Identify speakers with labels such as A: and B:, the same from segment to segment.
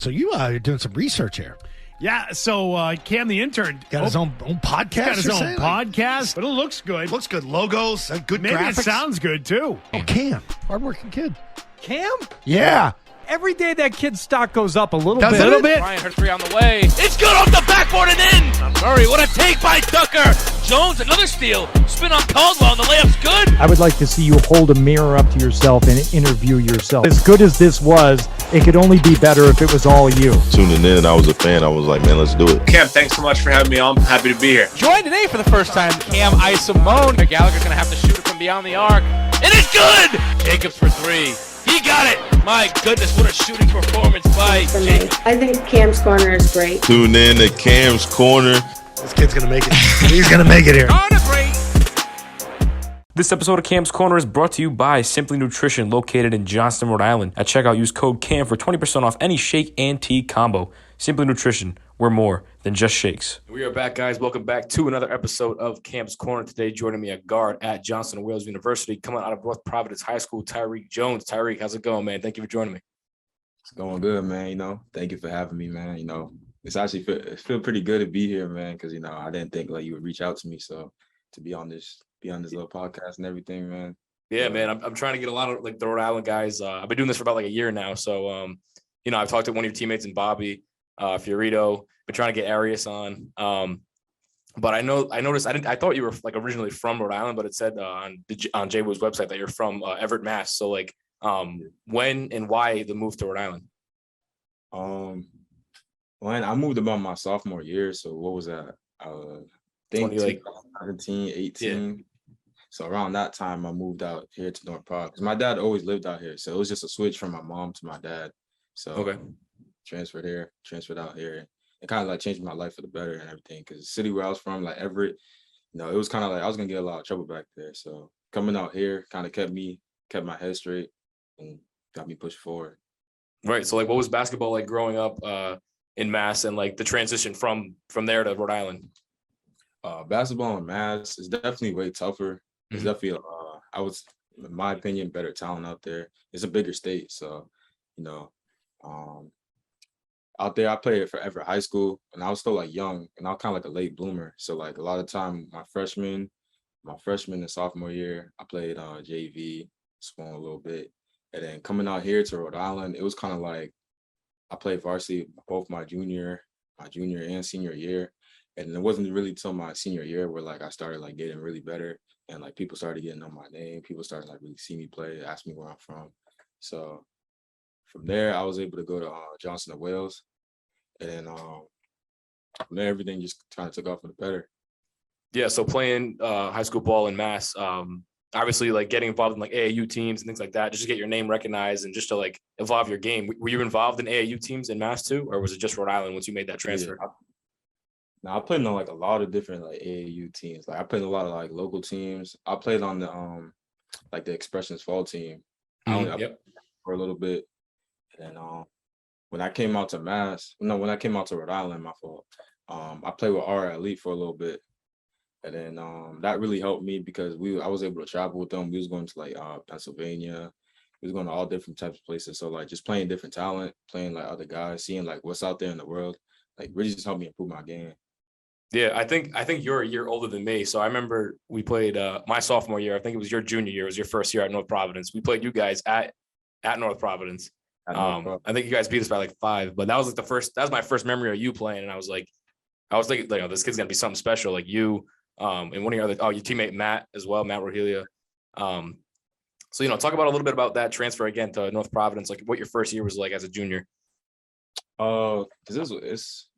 A: So you are doing some research here.
B: Yeah, so Cam the intern
A: Got his own podcast.
B: got his own podcast, but it looks good.
A: Looks good. Logos, good
B: Maybe
A: graphics.
B: it sounds good too.
A: Oh, Cam, hardworking kid.
C: Cam?
A: Yeah.
C: Every day that kid's stock goes up a little
A: Doesn't
C: bit.
A: it?
C: A little bit.
D: Ryan, her three on the way. It's good off the backboard and in. Murray, what a take by Tucker. Jones, another steal. Spin on Caldwell, and the layup's good.
C: I would like to see you hold a mirror up to yourself and interview yourself. As good as this was, it could only be better if it was all you.
E: Tuning in, I was a fan. I was like, man, let's do it.
F: Cam, thanks so much for having me on. I'm happy to be here.
D: Joined today for the first time, Cam Isimone. Gallagher's going to have to shoot it from beyond the arc. And it's good! Jacobs for three. He got it! My goodness, what a shooting performance by Jacobs.
G: I think Cam's Corner is great.
E: Tune in to Cam's Corner.
A: This kid's going to make it. He's going to make it here.
H: This episode of Cam's Corner is brought to you by Simply Nutrition, located in Johnston, Rhode Island. At checkout, use code CAM for 20% off any shake and tea combo. Simply Nutrition, we're more than just shakes. We are back, guys. Welcome back to another episode of Cam's Corner. Today, joining me at guard at Johnson & Wales University, coming out of North Providence High School, Tyreek Jones. Tyreek, how's it going, man? Thank you for joining me.
I: It's going good, man. Thank you for having me, man. It's actually feel pretty good to be here, man, because, I didn't think, you would reach out to me. So to be on this little podcast and everything, man.
H: Yeah, man. I'm trying to get a lot of, the Rhode Island guys. I've been doing this for about, a year now. So, I've talked to one of your teammates in Bobby, Fiorito, been trying to get Arias on. But I noticed, I thought you were, originally from Rhode Island, but it said on J-Woo's website that you're from Everett, Mass. So, when and why the move to Rhode Island?
I: When I moved about my sophomore year, so what was that? I think 2017, 18. Yeah. So around that time, I moved out here to North Providence. My dad always lived out here, so it was just a switch from my mom to my dad. So transferred out here. It kind of changed my life for the better and everything. Because the city where I was from, Everett, it was kind of I was gonna get a lot of trouble back there. So coming out here kind of kept my head straight and got me pushed forward.
H: Right. So what was basketball like growing up in Mass and the transition from there to Rhode Island?
I: Basketball in Mass is definitely way tougher. It's definitely in my opinion, better talent out there. It's a bigger state, so out there I played for Everett High School, and I was still young, and I was kind of a late bloomer. So a lot of time, my freshman and sophomore year, I played JV, swung a little bit, and then coming out here to Rhode Island, it was kind of I played varsity both my junior and senior year. And it wasn't really till my senior year where I started getting really better, and people started getting on my name. People started really see me play, ask me where I'm from. So from there, I was able to go to Johnson & Wales, and then from there everything just kind of took off for the better.
H: Yeah. So playing high school ball in Mass, obviously getting involved in AAU teams and things like that, just to get your name recognized and just to evolve your game. Were you involved in AAU teams in Mass too, or was it just Rhode Island once you made that transfer?
I: Yeah. Now I played on a lot of different AAU teams. I played a lot of local teams. I played on the the Expressions fall team. I played for a little bit. And when I came out to Rhode Island, my fault. I played with our Elite for a little bit. And then that really helped me because I was able to travel with them. We was going to Pennsylvania. We was going to all different types of places. So just playing different talent, playing other guys, seeing what's out there in the world, really just helped me improve my game.
H: Yeah, I think you're a year older than me. So I remember we played my sophomore year. I think it was your junior year. It was your first year at North Providence. We played you guys at North Providence. I think you guys beat us by 5, but that was that was my first memory of you playing. And I was thinking, this kid's gonna be something special. You and one of your your teammate Matt as well, Matt Rohelia. So talk about a little bit about that transfer again to North Providence, what your first year was like as a junior.
I: Because it's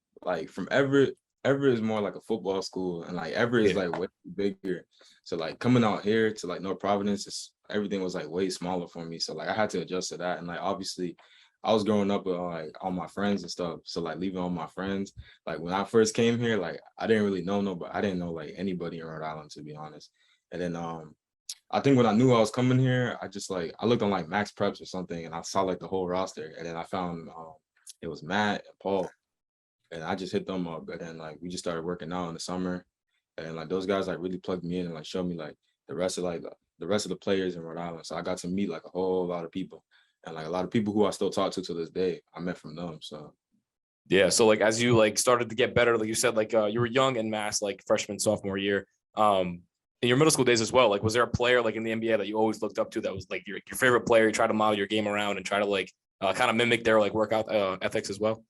I: from Everett. Everett is more like a football school, and Everett is way bigger. So coming out here to North Providence, everything was way smaller for me. So I had to adjust to that, and obviously, I was growing up with all my friends and stuff. So leaving all my friends, when I first came here, I didn't really know nobody. I didn't know anybody in Rhode Island, to be honest. And then I think when I knew I was coming here, I just I looked on Max Preps or something, and I saw the whole roster, and then I found it was Matt and Paul. And I just hit them up, and then we just started working out in the summer, and those guys really plugged me in and showed me the rest of the players in Rhode Island. So I got to meet a whole lot of people, And like a lot of people who I still talk to this day, I met from them. So
H: Yeah. So like as you like started to get better, like you said, like you were young in Mass, like freshman, sophomore year. In your middle school days as well, like was there a player like in the NBA that you always looked up to that was like your favorite player? You try to model your game around and try to like kind of mimic their like workout ethics as well.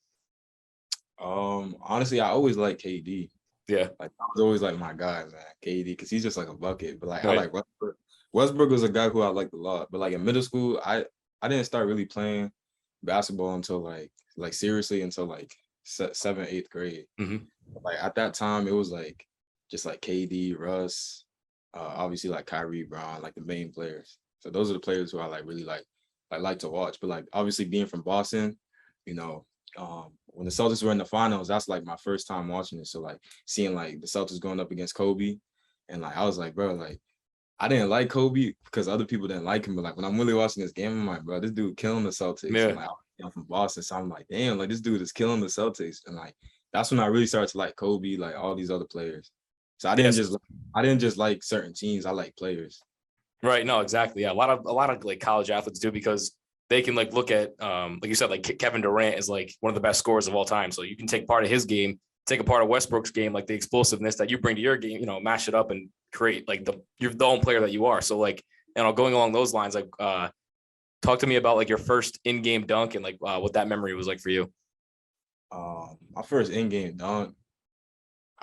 I: honestly, I always like KD.
H: Yeah.
I: Like I was always like my guy, man, KD, because he's just like a bucket. But like
H: Right.
I: I like Westbrook. Westbrook was a guy who I liked a lot. But like in middle school, I didn't start really playing basketball until like seriously until like 7th, 8th grade.
H: Mhm.
I: Like at that time, it was like just like KD, Russ, obviously like Kyrie, Brown, like the main players. So those are the players who I like really like to watch. But like obviously being from Boston, you know, when the Celtics were in the finals, that's like my first time watching it. So like seeing like the Celtics going up against Kobe, and like I was like, bro, like I didn't like Kobe because other people didn't like him. But like when I'm really watching this game, I'm like, bro, this dude killing the Celtics.
H: Yeah.
I: And, like, I'm from Boston, so I'm like, damn, like this dude is killing the Celtics. And like that's when I really started to like Kobe, like all these other players. So I didn't just like certain teams. I like players.
H: Right. No, exactly. Yeah. A lot of like college athletes do because they can like look at like you said, like Kevin Durant is like one of the best scorers of all time. So you can take part of his game, take a part of Westbrook's game, like the explosiveness that you bring to your game, you know, mash it up and create like you're the own player that you are. So like, you know, going along those lines, like talk to me about like your first in-game dunk and like what that memory was like for you.
I: My first in-game dunk,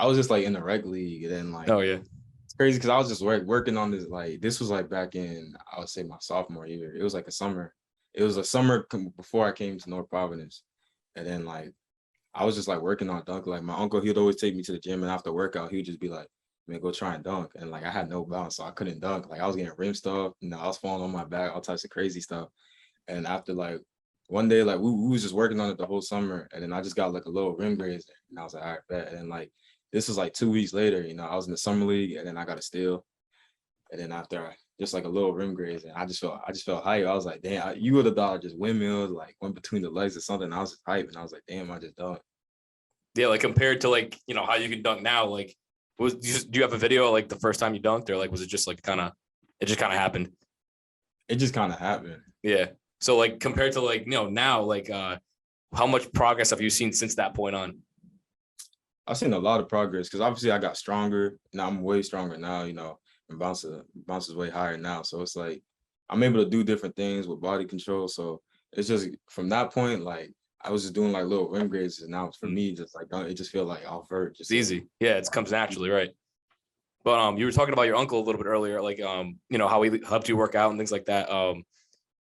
I: I was just like in the rec league, and then like
H: Oh yeah.
I: it's crazy because I was just working on this. Like this was like back in, I would say, my sophomore year. It was like a summer. It was a summer before I came to North Providence, and then like I was just like working on dunk. Like my uncle, he'd always take me to the gym, and after workout, he would just be like, "Man, go try and dunk." And like I had no bounce, so I couldn't dunk. Like I was getting rim stuff, you know, I was falling on my back, all types of crazy stuff. And after like one day, like we was just working on it the whole summer, and then I just got like a little rim graze, and I was like, all right, bet. And then like this was like 2 weeks later, you know, I was in the summer league, and then I got a steal, and then after just like a little rim graze, and I just felt hype. I was like, damn, you would have thought I just windmilled, like went between the legs or something. I was just hype, and I was like, damn, I just dunked.
H: Yeah. Like compared to like, you know, how you can dunk now, like do you have a video like the first time you dunked, or like was it just like it just kind of happened?
I: It just kind of happened.
H: Yeah. So like compared to like, you know, now, like how much progress have you seen since that point on?
I: I've seen a lot of progress because obviously I got stronger. Now I'm way stronger now, you know, and bounces way higher now. So it's like I'm able to do different things with body control. So it's just from that point, like I was just doing like little rim grades, and now for me, just like it just feel like off vert.
H: It's easy. Yeah, it comes naturally, right? But you were talking about your uncle a little bit earlier, like you know, how he helped you work out and things like that.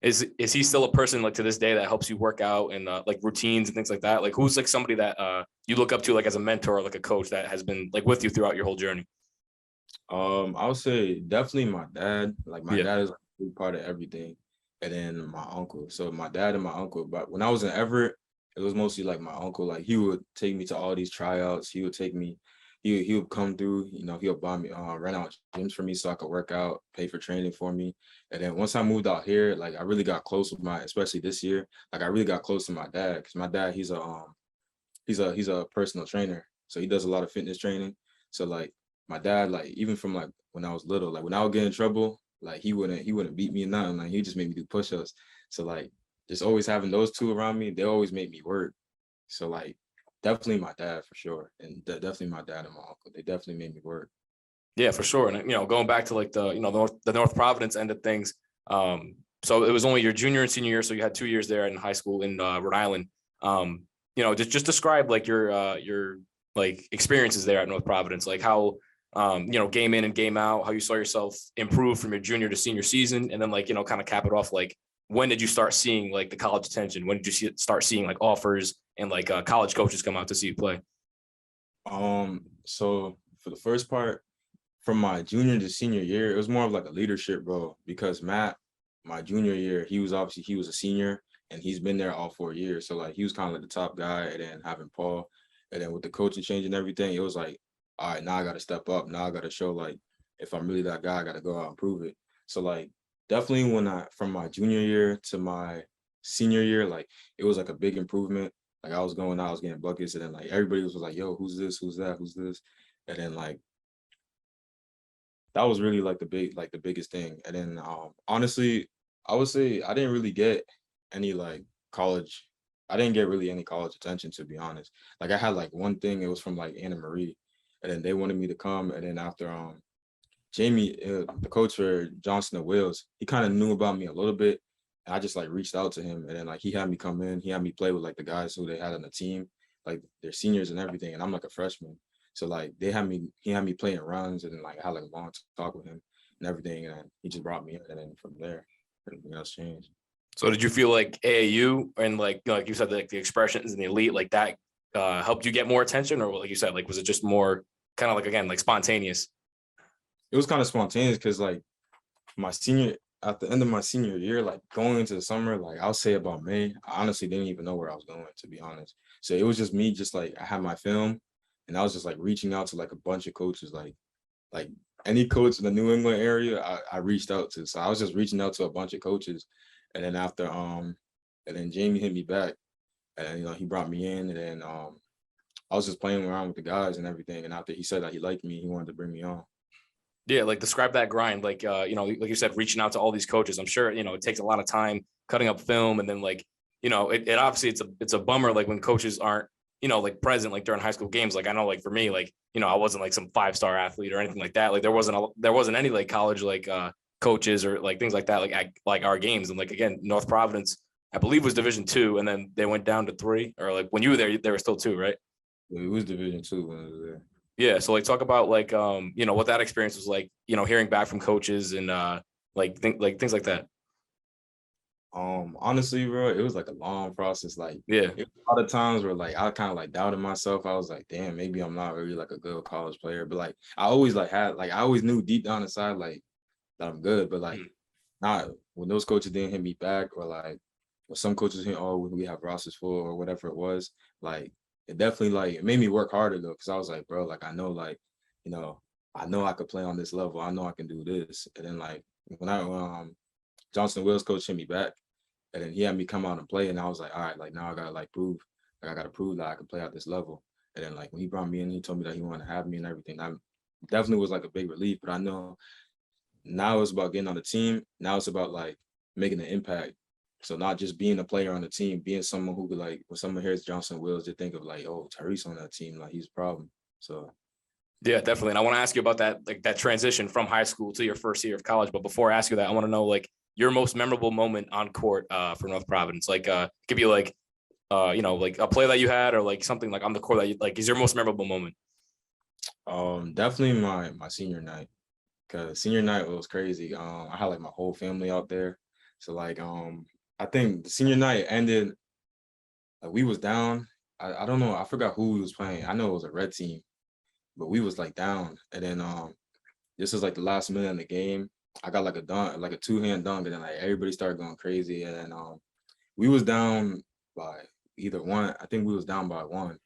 H: Is he still a person like to this day that helps you work out and like routines and things like that? Like who's like somebody that you look up to like as a mentor or like a coach that has been like with you throughout your whole journey?
I: I would say definitely my dad. Like my dad is like a big part of everything, and then my uncle. So my dad and my uncle. But when I was in Everett, it was mostly like my uncle. Like he would take me to all these tryouts. He would take me. He would come through. You know, he'll buy me, rent out gyms for me so I could work out, pay for training for me. And then once I moved out here, like I really got close with especially this year. Like I really got close to my dad because my dad, he's a personal trainer, so he does a lot of fitness training. So like my dad, like even from like when I was little, like when I would get in trouble, like he wouldn't beat me or nothing. Like he just made me do push-ups. So like just always having those two around me, they always made me work. So like definitely my dad for sure, and definitely my dad and my uncle. They definitely made me work.
H: Yeah, for sure. And you know, going back to like the North Providence end of things. So it was only your junior and senior year, so you had 2 years there in high school in Rhode Island. You know, just describe like your like experiences there at North Providence, like how you know, game in and game out, how you saw yourself improve from your junior to senior season, and then like, you know, kind of cap it off, like when did you start seeing like the college attention? When did you start seeing like offers and like college coaches come out to see you play?
I: So for the first part, from my junior to senior year, it was more of like a leadership role because Matt, my junior year, he was a senior and he's been there all 4 years. So like he was kind of like the top guy, and then having Paul, and then with the coaching change and everything, it was like, all right, now I got to step up. Now I got to show like if I'm really that guy, I got to go out and prove it. So like definitely from my junior year to my senior year, like it was like a big improvement. Like I was going out, I was getting buckets, and then like everybody was like, yo, who's this? Who's that? Who's this? And then like that was really like the biggest thing. And then honestly, I would say I didn't really get any like college. I didn't get really any college attention, to be honest. Like I had like one thing, it was from like Anna Marie, and then they wanted me to come. And then after Jamie, the coach for Johnson and Wales, he kind of knew about me a little bit. And I just like reached out to him, and then like he had me come in, he had me play with like the guys who they had on the team, like their seniors and everything. And I'm like a freshman. So like he had me playing runs, and then like I had like a long talk with him and everything. And then he just brought me in, and then from there, everything else changed.
H: So did you feel like AAU and like you said, like the expressions and the elite, like that helped you get more attention, or like you said, like was it just more kind of like again like spontaneous?
I: It was kind of spontaneous because like at the end of my senior year, like going into the summer, like I'll say about May, I honestly didn't even know where I was going, to be honest. So it was just me, just like I had my film, and I was just like reaching out to like a bunch of coaches, like any coach in the New England area, I reached out to. So I was just reaching out to a bunch of coaches. And then after and then Jamie hit me back, and he brought me in, and then I was just playing around with the guys and everything. And after he said that he liked me, he wanted to bring me on.
H: Yeah, like describe that grind, like like you said, reaching out to all these coaches. I'm sure it takes a lot of time cutting up film, and then like it obviously it's a bummer like when coaches aren't like present like during high school games. Like I know like for me, like I wasn't like some 5-star athlete or anything like that. Like there wasn't any like college like coaches or like things like that like our games. And like again, North Providence I believe was Division II, and then they went down to 3, or like when you were there they were still 2, right?
I: It was Division II when I was there.
H: Yeah, so like talk about like what that experience was like, hearing back from coaches and things like that.
I: Honestly, bro, it was like a long process. Like,
H: yeah,
I: it was a lot of times where like I kind of like doubted myself. I was like, damn, maybe I'm not really like a good college player. But like I always like I always knew deep down inside like that I'm good. But like not when those coaches didn't hit me back, or like when some coaches hit, oh, we have rosters full or whatever it was, like it definitely like it made me work harder though, because I was like, bro, like I know like I know I could play on this level. I know I can do this. And then like when Johnson Wills coach hit me back, and then he had me come out and play, and I was like, all right, like now I gotta like prove, like I gotta prove that I can play at this level. And then like when he brought me in, he told me that he wanted to have me and everything. I definitely was like a big relief, but I know now it's about getting on the team. Now it's about like making an impact. So not just being a player on the team, being someone who could like when someone hears Johnson Wills, they think of like, oh, Tyreek's on that team, like he's a problem. So
H: yeah, definitely. And I want to ask you about that, like that transition from high school to your first year of college. But before I ask you that, I want to know like your most memorable moment on court for North Providence. Like give you like like a play that you had, or like something like on the court that you like is your most memorable moment.
I: Definitely my senior night, because senior night was crazy. I had like my whole family out there. So like I think the senior night ended, like we was down. I don't know, I forgot who we was playing. I know it was a red team, but we was like down. And then this was like the last minute in the game. I got like a dunk, like a 2-hand dunk, and then like everybody started going crazy. And then we was down by either one. I think we was down by 1.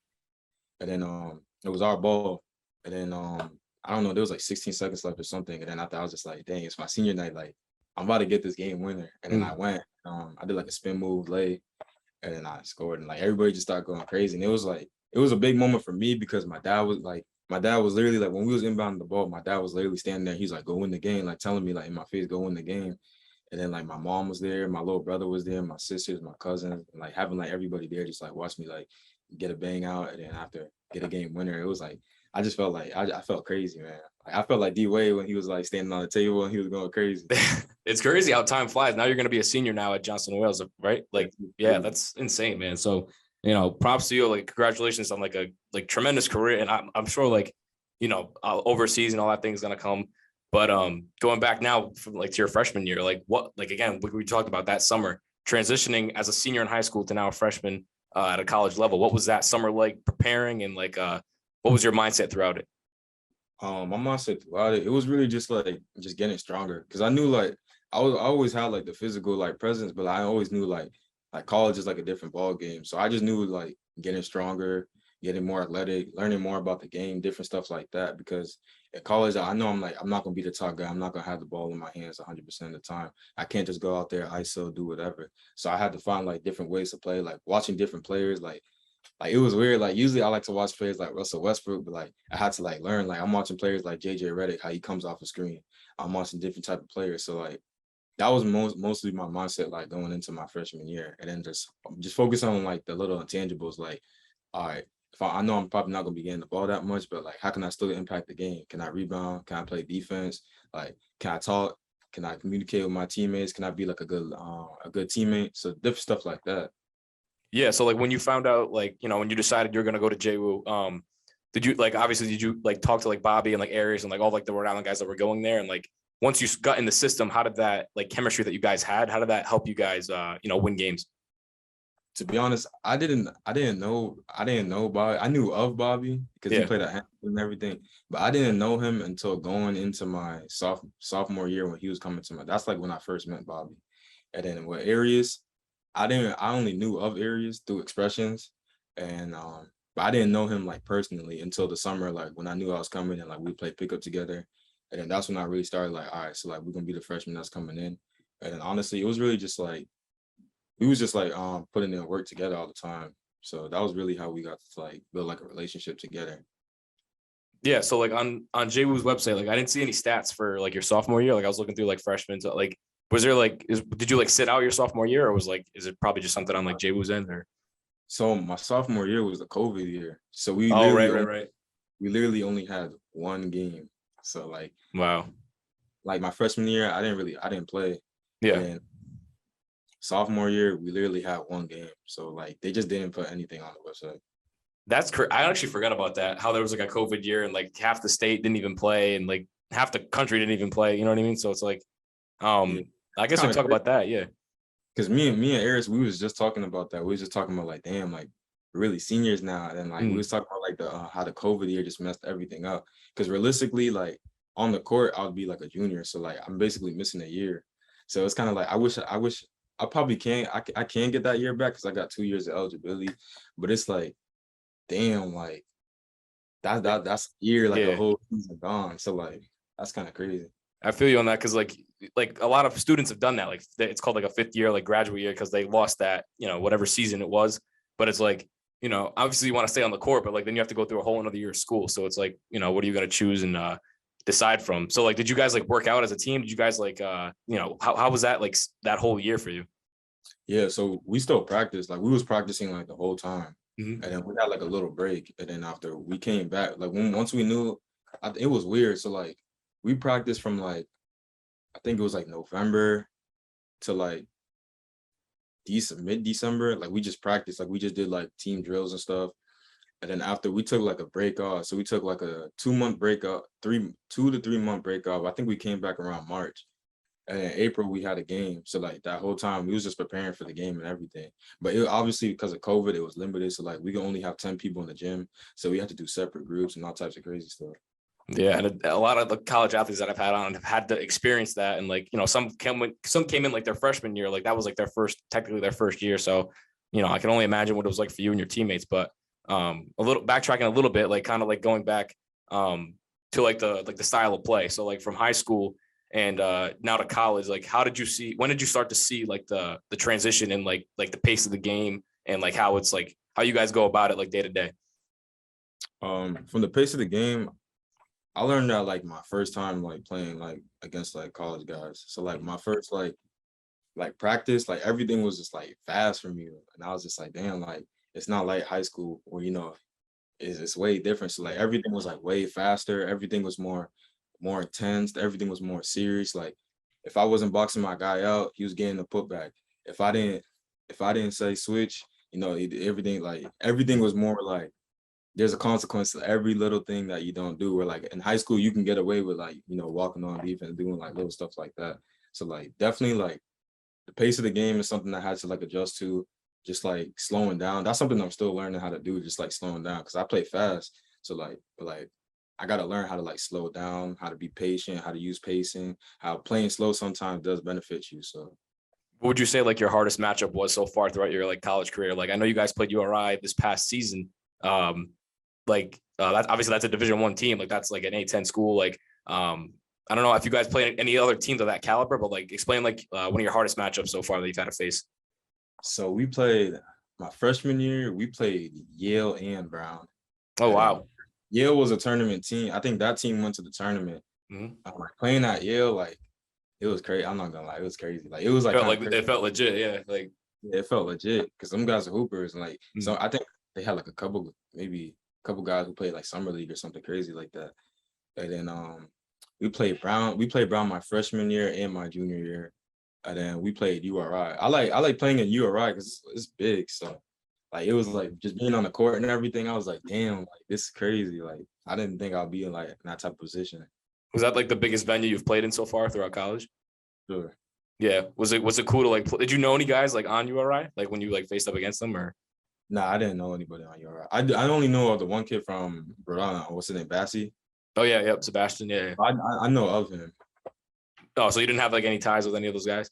I: And then it was our ball. And then I don't know, there was like 16 seconds left or something. And then after I was just like, dang, it's my senior night. Like I'm about to get this game winner. And then I went, I did like a spin move lay, and then I scored, and like everybody just started going crazy. And it was a big moment for me, because my dad was literally like, when we was inbounding the ball, my dad was literally standing there. He's like, go win the game, like telling me like in my face, go win the game. And then like my mom was there, my little brother was there, my sisters, my cousins, and like having like everybody there just like watch me like get a bang out, and then after get a game winner. It was like I just felt like I felt crazy, man. Like I felt like D-Wade when he was like standing on the table and he was going crazy.
H: It's crazy how time flies. Now you're going to be a senior now at Johnson Wales, right? Like, yeah, that's insane, man. So, props to you. Like, congratulations on like a tremendous career. And I'm sure like, overseas and all that thing's going to come. But going back now from like to your freshman year, like what, like again, we talked about that summer transitioning as a senior in high school to now a freshman at a college level. What was that summer like preparing, and like what was your mindset throughout it?
I: My mindset throughout it was really just like just getting stronger, because I knew like I always had like the physical like presence, but I always knew like college is like a different ball game. So I just knew like getting stronger, getting more athletic, learning more about the game, different stuff like that. Because at college, I know I'm not gonna be the top guy. I'm not gonna have the ball in my hands 100% of the time. I can't just go out there, ISO, do whatever. So I had to find like different ways to play, like watching different players, like it was weird. Like usually I like to watch players like Russell Westbrook, but like I had to like learn. Like I'm watching players like JJ Redick, how he comes off the screen. I'm watching different type of players. So like that was mostly my mindset, like going into my freshman year, and then just focus on like the little intangibles, like, all right, if I know I'm probably not gonna be getting the ball that much, but like, how can I still impact the game? Can I rebound? Can I play defense? Like, can I talk? Can I communicate with my teammates? Can I be like a good teammate? So different stuff like that.
H: Yeah. So like when you found out, like, you know, when you decided you're gonna go to JWU, did you like obviously did you like talk to like Bobby and like Arias and like all like the Rhode Island guys that were going there? And like once you got in the system, how did that like chemistry that you guys had, how did that help you guys win games?
I: To be honest, I didn't know Bobby. I knew of Bobby because he played at Hampton and everything, but I didn't know him until going into my sophomore year when he was coming to that's like when I first met Bobby. And then with Arias, I only knew of Arias through expressions, and but I didn't know him like personally until the summer, like when I knew I was coming and like we played pickup together. And then that's when I really started like, all right, so like we're gonna be the freshman that's coming in. And then honestly, it was really just like we was just like putting in work together all the time. So that was really how we got to like build like a relationship together.
H: Yeah. So like on JWU's website, like I didn't see any stats for like your sophomore year. Like I was looking through like freshmen. So like, was there like, did you like sit out your sophomore year, or was like, is it probably just something on like JWU's end? Or
I: so my sophomore year was the COVID year. So we
H: right.
I: We literally only had one game. So like,
H: wow.
I: Like my freshman year, I didn't play.
H: Yeah.
I: And sophomore year, we literally had one game. So like they just didn't put anything on the website.
H: That's correct. I actually forgot about that. How there was like a COVID year and like half the state didn't even play and like half the country didn't even play. You know what I mean? So it's like, I guess we talk about that. Yeah.
I: Because me and Aris, we was just talking about that. We was just talking about like, damn, like really seniors now. And like we was talking about like the how the COVID year just messed everything up. Because realistically, like on the court, I would be like a junior. So like I'm basically missing a year. So it's kind of like I wish I probably can I can get that year back because I got 2 years of eligibility. But it's like, damn, like that's a year, like a whole season gone. So like that's kind of crazy.
H: I feel you on that because like a lot of students have done that. Like it's called like a fifth year, like graduate year, because they lost that, whatever season it was. But it's like, obviously you want to stay on the court, but like then you have to go through a whole another year of school. So it's like, what are you going to choose and decide from? So like, did you guys like work out as a team? Did you guys like, how was that like that whole year for you?
I: Yeah, so we still practiced. Like we was practicing like the whole time.
H: Mm-hmm.
I: And then we had like a little break. And then after we came back, like once we knew, it was weird. So like we practiced from like, I think it was like November to like mid-December. Like we just practiced, like we just did like team drills and stuff. And then after we took like a break off, so we took like a 2-month break off, 2 to 3 month break off. I think we came back around March. And in April we had a game. So like that whole time we was just preparing for the game and everything. But it obviously because of COVID, it was limited. So like we can only have 10 people in the gym. So we had to do separate groups and all types of crazy stuff.
H: Yeah, and a lot of the college athletes that I've had on have had to experience that, and like some came in like their freshman year, like that was like technically their first year. So I can only imagine what it was like for you and your teammates. But backtracking a little bit, like kind of like going back to like the style of play. So like from high school and now to college, like when did you start to see like the transition and like the pace of the game and like how it's like how you guys go about it like day to day?
I: From the pace of the game, I learned that like my first time like playing like against like college guys. So like my first like practice, like everything was just like fast for me. And I was just like, damn, like it's not like high school where it's way different. So like everything was like way faster. Everything was more intense. Everything was more serious. Like if I wasn't boxing my guy out, he was getting the putback. If I didn't say switch, everything was more like there's a consequence to every little thing that you don't do. Where like in high school, you can get away with like, walking on defense, doing like little stuff like that. So like definitely like the pace of the game is something I had to like adjust to, just like slowing down. That's something I'm still learning how to do, just like slowing down. Cause I play fast. So but I got to learn how to like slow down, how to be patient, how to use pacing, how playing slow sometimes does benefit you. So
H: what would you say like your hardest matchup was so far throughout your like college career? Like I know you guys played URI this past season. That's obviously that's a Division I team. Like that's like an A10 school. Like, I don't know if you guys play any other teams of that caliber, but like explain like one of your hardest matchups so far that you've had to face.
I: So we played my freshman year, we played Yale and Brown.
H: Oh, wow.
I: Yale was a tournament team. I think that team went to the tournament.
H: Mm-hmm.
I: Playing at Yale, like it was crazy. I'm not gonna lie, it was crazy. Like it was like,
H: it felt legit, yeah. Like
I: yeah, it felt legit because them guys are hoopers and like so
H: Mhm.
I: I think they had like maybe a couple guys who played like summer league or something crazy like that. And then we played Brown my freshman year and my junior year. And then we played URI. I like playing in URI because it's big. So like it was like just being on the court and everything. I was like, damn, like this is crazy. Like I didn't think I'd be in like that type of position.
H: was that like the biggest venue you've played in so far throughout college?
I: Sure.
H: Yeah. Was it cool to like did you know any guys like on URI? Like when you like faced up against them or
I: Nah, I didn't know anybody on URI. I only know of the one kid from Rhode. What's his name? Bassie.
H: oh yeah, yep, Sebastian, yeah.
I: I know of him.
H: Oh, so you didn't have like any ties with any of those guys?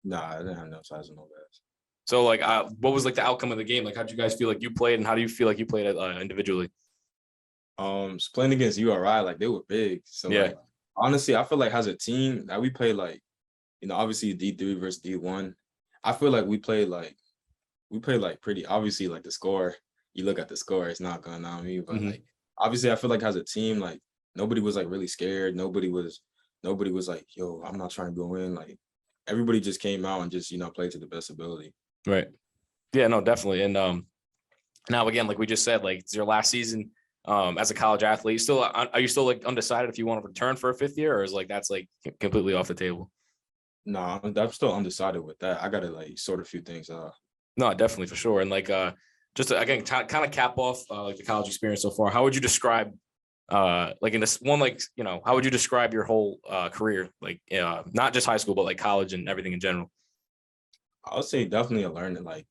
I: Nah, I didn't have no size of no guys.
H: So like what was like the outcome of the game? Like how'd you guys feel like you played and how do you feel like you played it individually?
I: Playing against URI, like they were big. So
H: Yeah.
I: like honestly, I feel like as a team that we played like, obviously D3 versus D1. I feel like we played like pretty obviously like the score. You look at the score, it's not going on me, but like obviously I feel like as a team, like nobody was like really scared. Nobody was like, yo, I'm not trying to go in. Like everybody just came out and just, played to the best ability.
H: Right. Yeah, no, definitely. And now again, like we just said, like it's your last season as a college athlete. Are you still like undecided if you want to return for a fifth year or is like that's like completely off the table?
I: No, I'm still undecided with that. I gotta like sort a few things out.
H: No, definitely for sure. And like just to, again kind of cap off like the college experience so far, how would you describe like in this one, like how would you describe your whole career, like not just high school but like college and everything in general?
I: I would say definitely a learning. Like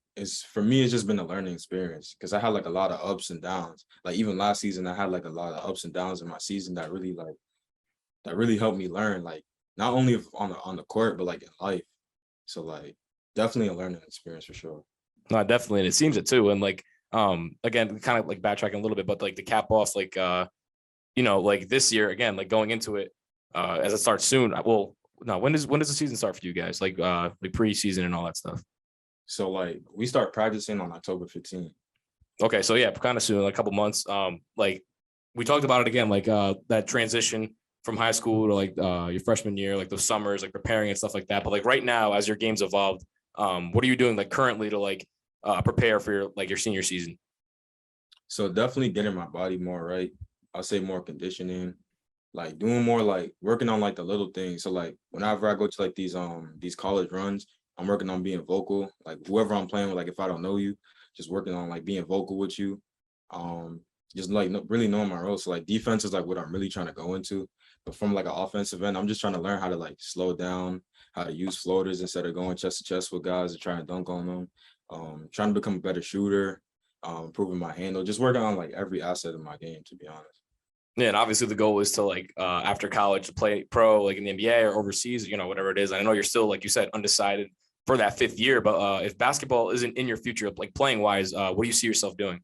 I: for me, it's just been a learning experience because I had like a lot of ups and downs. Like even last season, I had like a lot of ups and downs in my season that really helped me learn. Like not only on the court but like in life. So like definitely a learning experience for sure.
H: No, definitely, and it seems it too. And like again, kind of like backtracking a little bit, but like the cap off, like like this year again, like going into it as it starts soon. Well, no, when does the season start for you guys? Like preseason and all that stuff.
I: So like we start practicing on October 15th.
H: Okay, so yeah, kind of soon, like a couple months. Like we talked about it again, like that transition from high school to like your freshman year, like those summers, like preparing and stuff like that. But like right now, as your game's evolved, what are you doing like currently to like prepare for your senior season?
I: So definitely getting my body more right. I'll say more conditioning, like doing more like working on like the little things. So like whenever I go to like these college runs, I'm working on being vocal. Like whoever I'm playing with, like if I don't know you, just working on like being vocal with you. Just like really knowing my role. So like defense is like what I'm really trying to go into. But from like an offensive end, I'm just trying to learn how to like slow down, how to use floaters instead of going chest to chest with guys and trying to dunk on them. Trying to become a better shooter, improving my handle, just working on like every asset of my game, to be honest.
H: Yeah, and obviously the goal is to like after college to play pro like in the NBA or overseas, whatever it is. I know you're still, like you said, undecided for that fifth year, but if basketball isn't in your future, like playing wise, what do you see yourself doing?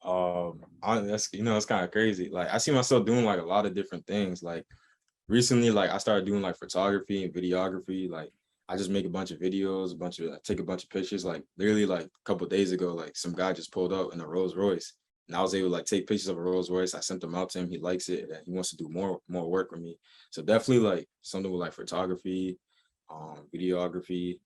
I: That's it's kind of crazy. Like I see myself doing like a lot of different things. Like recently, like I started doing like photography and videography. Like I just make a bunch of videos, take a bunch of pictures. Like literally like a couple of days ago, like some guy just pulled up in a Rolls Royce. And I was able to like take pictures of a Rolls Royce. I sent them out to him. He likes it and he wants to do more work with me. So definitely like something with like photography, videography.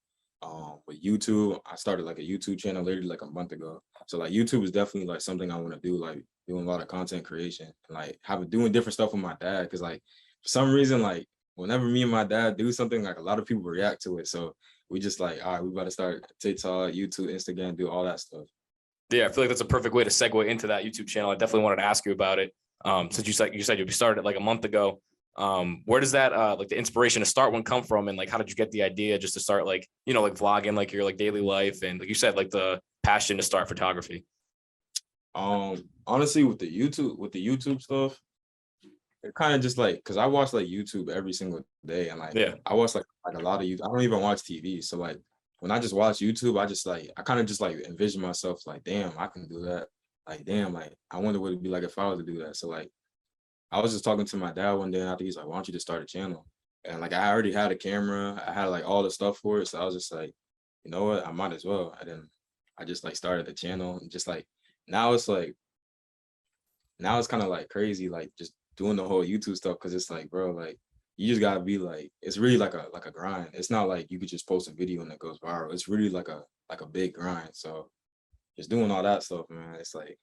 I: With YouTube, I started like a YouTube channel literally like a month ago. So like YouTube is definitely like something I want to do, like doing a lot of content creation and like doing different stuff with my dad. Cause like for some reason, like whenever me and my dad do something, like a lot of people react to it. So we just like, all right, we got to start TikTok, YouTube, Instagram, do all that stuff.
H: Yeah, I feel like that's a perfect way to segue into that YouTube channel. I definitely wanted to ask you about it. Since you said you started like a month ago. Where does that like the inspiration to start one come from, and like how did you get the idea just to start like like vlogging like your like daily life, and like you said like the passion to start photography?
I: Honestly, with the YouTube stuff, it kind of just like because I watch like YouTube every single day, and like I watch like a lot of YouTube. I don't even watch TV, so like when I just watch YouTube, I kind of just like envision myself like, damn, I can do that. Like, damn, like I wonder what it'd be like if I was to do that. So like I was just talking to my dad one day after he's like, why don't you just start a channel? And like I already had a camera, I had like all the stuff for it. So I was just like, you know what, I might as well. And then I just like started the channel and just like now it's kind of like crazy, like just doing the whole YouTube stuff. Cause it's like, bro, like you just gotta be like, it's really like a grind. It's not like you could just post a video and it goes viral. It's really like a big grind. So just doing all that stuff, man, it's like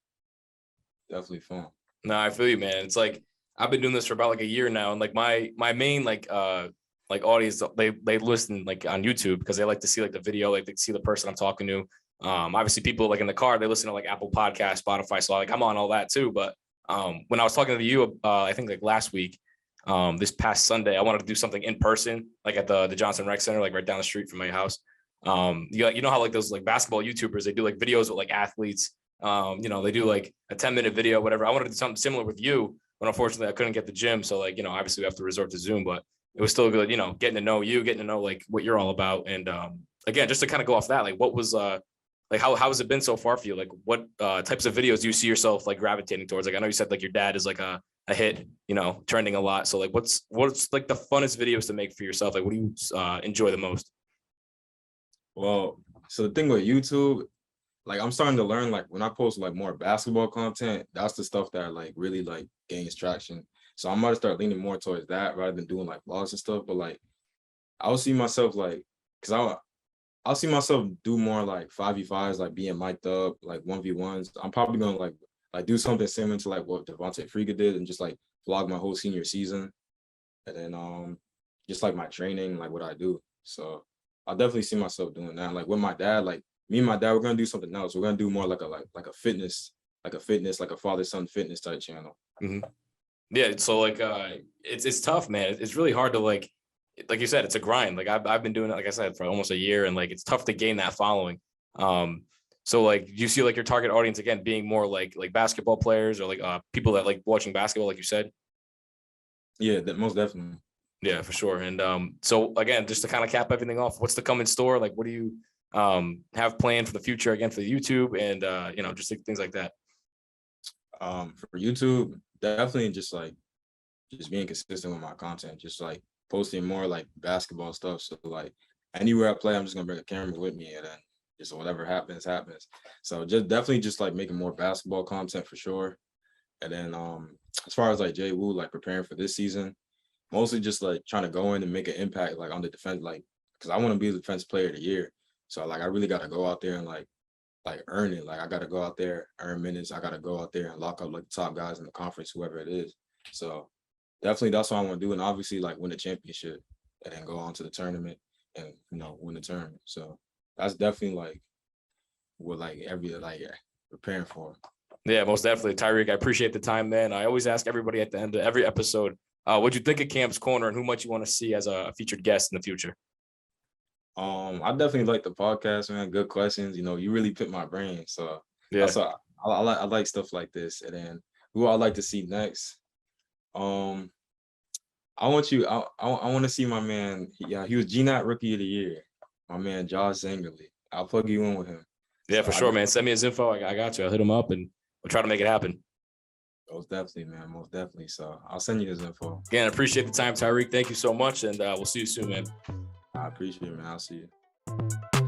I: definitely fun.
H: No, I feel you, man. It's like I've been doing this for about like a year now, and like my main like audience, they listen like on YouTube because they like to see like the video, like they see the person I'm talking to. Obviously people like in the car, they listen to like Apple Podcasts, Spotify, so like I'm on all that too. But when I was talking to you, I think like last week, this past Sunday, I wanted to do something in person, like at the Johnson Rec Center, like right down the street from my house. You know how like those like basketball YouTubers, they do like videos with like athletes. You know, they do like a 10-minute video, whatever. I wanted to do something similar with you, but unfortunately I couldn't get the gym. So like, you know, obviously we have to resort to Zoom, but it was still good, you know, getting to know you, getting to know like what you're all about. And again, just to kind of go off that, like what was like how has it been so far for you? Like what types of videos do you see yourself like gravitating towards? Like I know you said like your dad is like a hit, you know, trending a lot. So like what's like the funnest videos to make for yourself? Like what do you enjoy the most?
I: Well, so the thing with YouTube, like I'm starting to learn, like when I post like more basketball content, that's the stuff that like really like gains traction. So I might start leaning more towards that rather than doing like vlogs and stuff. But like I'll see myself like, because I'll see myself do more like 5v5s, like being mic'd up, like 1v1s. I'm probably gonna like do something similar to like what Devontae Freaka did and just like vlog my whole senior season. And then just like my training, like what I do. So I'll definitely see myself doing that. Like with my dad, like me and my dad, we're gonna do something else. We're gonna do more like a fitness, like a father-son fitness type channel.
H: Mm-hmm. Yeah, so like it's tough, man. It's really hard to like you said, it's a grind. Like I've been doing it, like I said, for almost a year, and like it's tough to gain that following. So like you see like your target audience again being more like basketball players or like people that like watching basketball, like you said.
I: Yeah, most definitely.
H: Yeah, for sure. And so again, just to kind of cap everything off, what's to come in store? Like what do you have planned for the future again for the YouTube and you know, just like things like that?
I: For YouTube, definitely just being consistent with my content, just like posting more like basketball stuff. So like anywhere I play, I'm just gonna bring a camera with me, and then just whatever happens. So just definitely just like making more basketball content for sure. And then as far as like Jay Wu, like preparing for this season, mostly just like trying to go in and make an impact like on the defense, like because I want to be the defensive player of the year. So like I really got to go out there and like earn it. Like I got to go out there, earn minutes. I got to go out there and lock up like the top guys in the conference, whoever it is. So definitely that's what I want to do, and obviously like win a championship and then go on to the tournament and, you know, win the tournament. So that's definitely like what like preparing for.
H: Yeah, most definitely, Tyreek. I appreciate the time, man. I always ask everybody at the end of every episode, what'd you think of Cam's Corner and who might you want to see as a featured guest in the future?
I: I definitely like the podcast, man. Good questions. You know, you really pick my brain. So
H: yeah,
I: that's what I like stuff like this. And then who I'd like to see next. I want to see my man. Yeah, he was GNAT Rookie of the Year. My man Josh Zangerly. I'll plug you in with him.
H: Yeah, for sure, man. Send me his info. I got you. I'll hit him up and we'll try to make it happen.
I: Most definitely, man. Most definitely. So I'll send you his info.
H: Again, I appreciate the time, Tyreek. Thank you so much, and we'll see you soon, man.
I: I appreciate it, man. I'll see you.